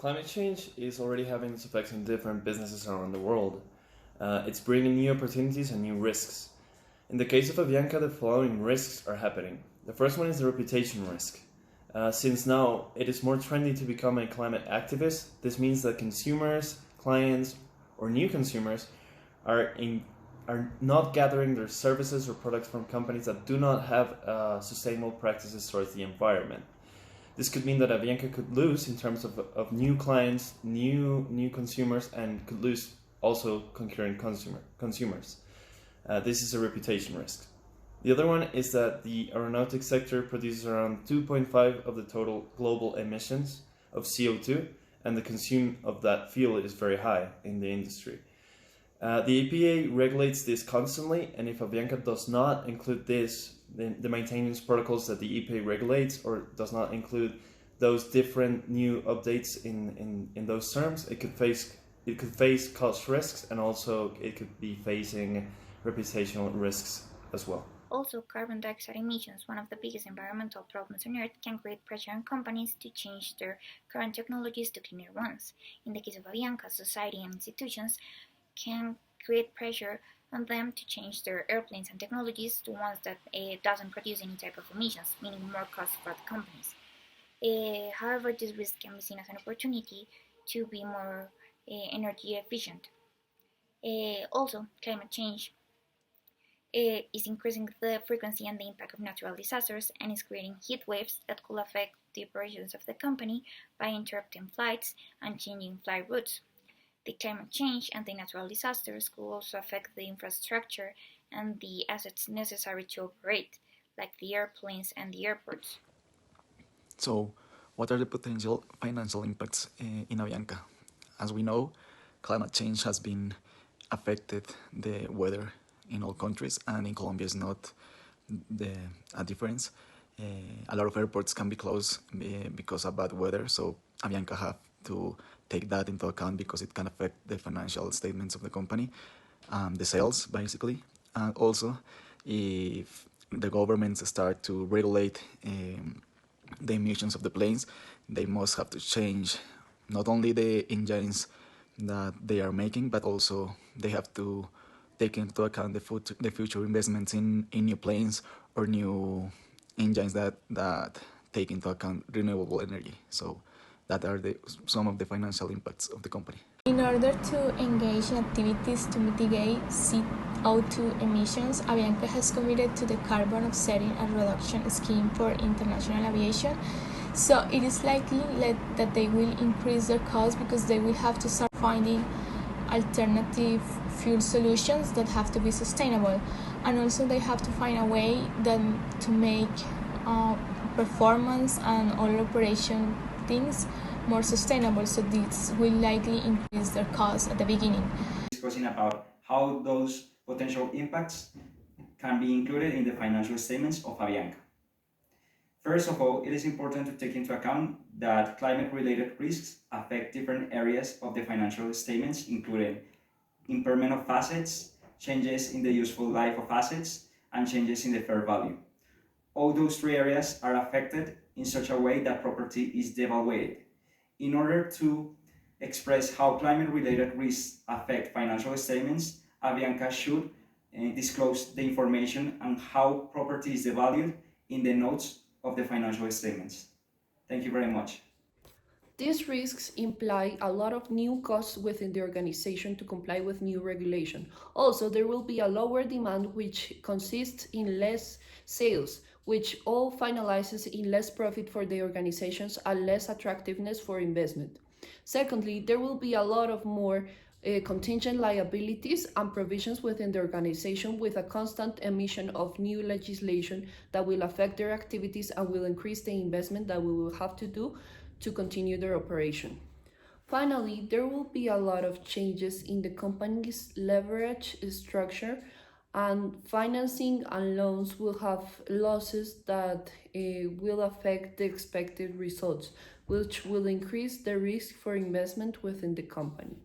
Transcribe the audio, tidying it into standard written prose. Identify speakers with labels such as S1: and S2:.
S1: climate change is already having its effects on different businesses around the world. It's bringing new opportunities and new risks. In the case of Avianca, the following risks are happening. The first one is the reputation risk. Since now it is more trendy to become a climate activist, this means that consumers, clients, or new consumers are not gathering their services or products from companies that do not have sustainable practices towards the environment. This could mean that Avianca could lose in terms of new clients, new consumers, and could lose also concurrent consumers. This is a reputation risk. The other one is that the aeronautics sector produces around 2.5% of the total global emissions of CO2, and the consume of that fuel is very high in the industry. The EPA regulates this constantly, and if Avianca does not include this, the maintenance protocols that the EPA regulates, or does not include those different new updates in those terms, it could face cost risks, and also it could be facing reputational risks as well.
S2: Also, carbon dioxide emissions, one of the biggest environmental problems on Earth, can create pressure on companies to change their current technologies to cleaner ones. In the case of Avianca, society and institutions can create pressure on them to change their airplanes and technologies to ones that doesn't produce any type of emissions, meaning more cost for the companies. However, this risk can be seen as an opportunity to be more energy efficient. Also, climate change is increasing the frequency and the impact of natural disasters and is creating heat waves that could affect the operations of the company by interrupting flights and changing flight routes. The climate change and the natural disasters could also affect the infrastructure and the assets necessary to operate, like the airplanes and the airports.
S3: So, what are the potential financial impacts in Avianca? As we know, climate change has been affected the weather in all countries, and in Colombia is not a difference. A lot of airports can be closed because of bad weather, so Avianca have to take that into account because it can affect the financial statements of the company, the sales basically. And also, if the governments start to regulate the emissions of the planes, they must have to change not only the engines that they are making, but also they have to take into account the future investments in new planes or new engines that take into account renewable energy. So that are some of the financial impacts of the company.
S4: In order to engage in activities to mitigate CO2 emissions, Avianca has committed to the carbon offsetting and reduction scheme for international aviation. So it is likely that they will increase their costs because they will have to start finding alternative fuel solutions that have to be sustainable, and also they have to find a way to make performance and all operation things more sustainable, so this will likely increase their costs at the beginning.
S5: Discussing about how those potential impacts can be included in the financial statements of Avianca. First of all, it is important to take into account that climate-related risks affect different areas of the financial statements, including impairment of assets, changes in the useful life of assets, and changes in the fair value. All those three areas are affected in such a way that property is devalued. In order to express how climate-related risks affect financial statements, Avianca should disclose the information on how property is devalued in the notes of the financial statements. Thank you very much.
S6: These risks imply a lot of new costs within the organization to comply with new regulation. Also, there will be a lower demand, which consists in less sales, which all finalizes in less profit for the organizations and less attractiveness for investment. Secondly, there will be a lot of more contingent liabilities and provisions within the organization, with a constant emission of new legislation that will affect their activities and will increase the investment that we will have to do to continue their operation. Finally, there will be a lot of changes in the company's leverage structure, and financing and loans will have losses that will affect the expected results, which will increase the risk for investment within the company.